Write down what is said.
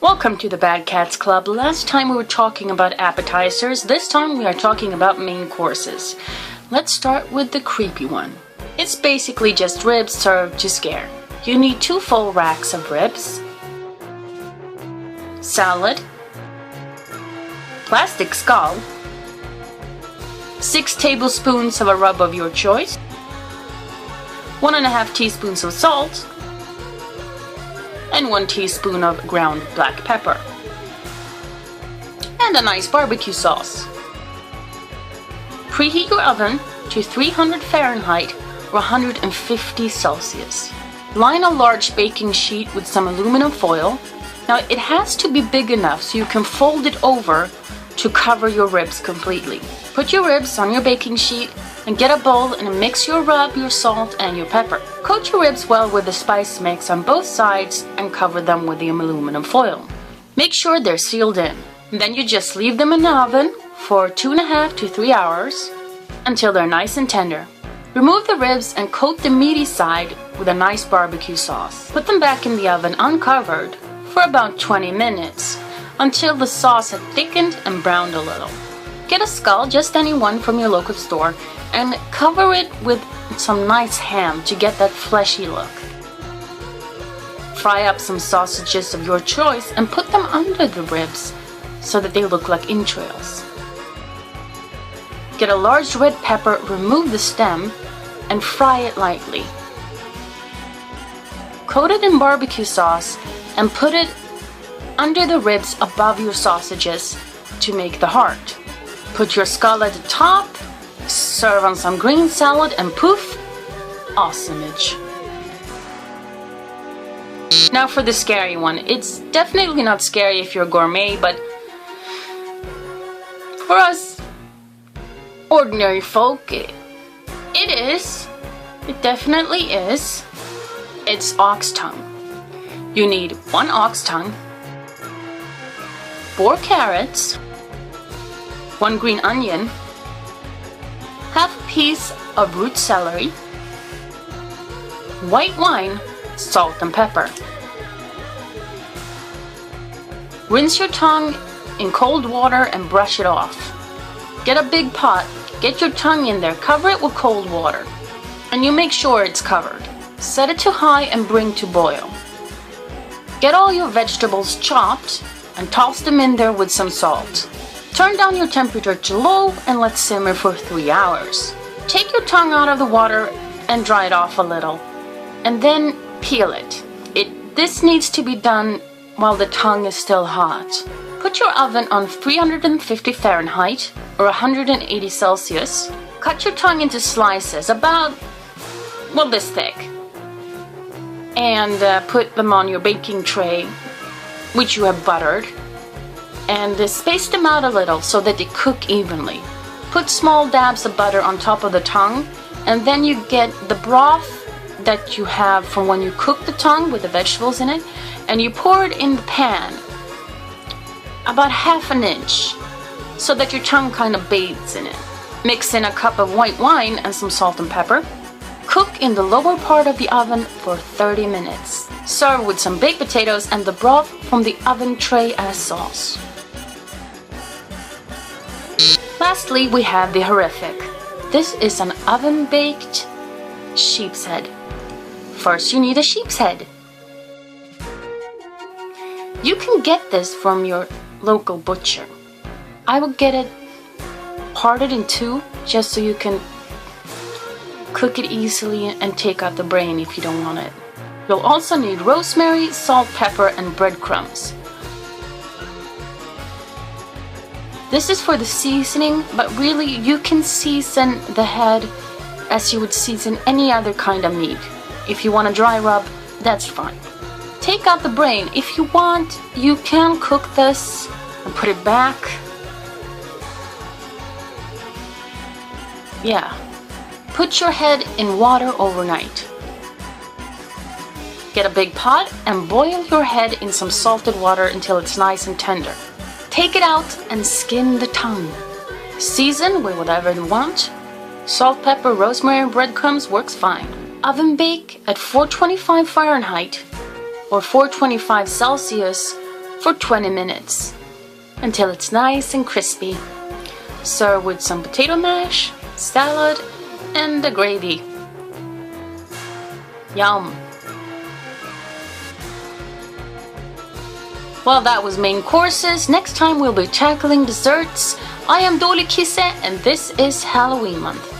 Welcome to the Bad Cats Club. Last time we were talking about appetizers. This time we are talking about main courses. Let's start with the creepy one. It's basically just ribs served to scare. You need 2 full racks of ribs, salad, plastic skull, 6 tablespoons of a rub of your choice, 1.5 teaspoons of salt, and 1 teaspoon of ground black pepper, and a nice barbecue sauce. Preheat your oven to 300 Fahrenheit or 150 Celsius. Line a large baking sheet with some aluminum foil. Now it has to be big enough so you can fold it over to cover your ribs completely. Put your ribs on your baking sheet and get a bowl and mix your rub, your salt, and your pepper. Coat your ribs well with the spice mix on both sides and cover them with the aluminum foil. Make sure they're sealed in. Then you just leave them in the oven for 2.5 to 3 hours until they're nice and tender. Remove the ribs and coat the meaty side with a nice barbecue sauce. Put them back in the oven uncovered for about 20 minutes until the sauce had thickened and browned a little. Get a skull, just any one from your local store, and cover it with some nice ham to get that fleshy look. Fry up some sausages of your choice and put them under the ribs so that they look like entrails. Get a large red pepper, remove the stem, and fry it lightly. Coat it in barbecue sauce and put it under the ribs above your sausages to make the heart. Put your skull at the top, serve on some green salad, and poof, awesomage. Now for the scary one. It's definitely not scary if you're gourmet, but for us ordinary folk, it is. It definitely is. It's oxtongue. You need 1 oxtongue, 4 carrots, 1 green onion, half a piece of root celery, white wine, salt and pepper. Rinse your tongue in cold water and brush it off. Get a big pot, get your tongue in there, cover it with cold water, and you make sure it's covered. Set it to high and bring to boil. Get all your vegetables chopped and toss them in there with some salt. Turn down your temperature to low and let simmer for 3 hours. Take your tongue out of the water and dry it off a little, and then peel it. This needs to be done while the tongue is still hot. Put your oven on 350 Fahrenheit or 180 Celsius. Cut your tongue into slices about, well, this thick, and put them on your baking tray, which you have buttered, and space them out a little so that they cook evenly. Put small dabs of butter on top of the tongue, and then you get the broth that you have from when you cook the tongue with the vegetables in it, and you pour it in the pan about 1/2 inch so that your tongue kind of bathes in it. Mix in a cup of white wine and some salt and pepper. Cook in the lower part of the oven for 30 minutes. Serve with some baked potatoes and the broth from the oven tray as sauce. Lastly, we have the horrific. This is an oven-baked sheep's head. First, you need a sheep's head. You can get this from your local butcher. I would get it parted in 2 just so you can cook it easily and take out the brain if you don't want it. You'll also need rosemary, salt, pepper, and breadcrumbs. This is for the seasoning, but really you can season the head as you would season any other kind of meat. If you want a dry rub, that's fine. Take out the brain. If you want, you can cook this and put it back. Yeah. Put your head in water overnight. Get a big pot and boil your head in some salted water until it's nice and tender. Take it out and skin the tongue. Season with whatever you want. Salt, pepper, rosemary, and breadcrumbs works fine. Oven bake at 425 Fahrenheit or 425 Celsius for 20 minutes until it's nice and crispy. Serve with some potato mash, salad, and the gravy. Yum! Well, that was main courses. Next time we'll be tackling desserts. I am Dolikisse and this is Halloween month.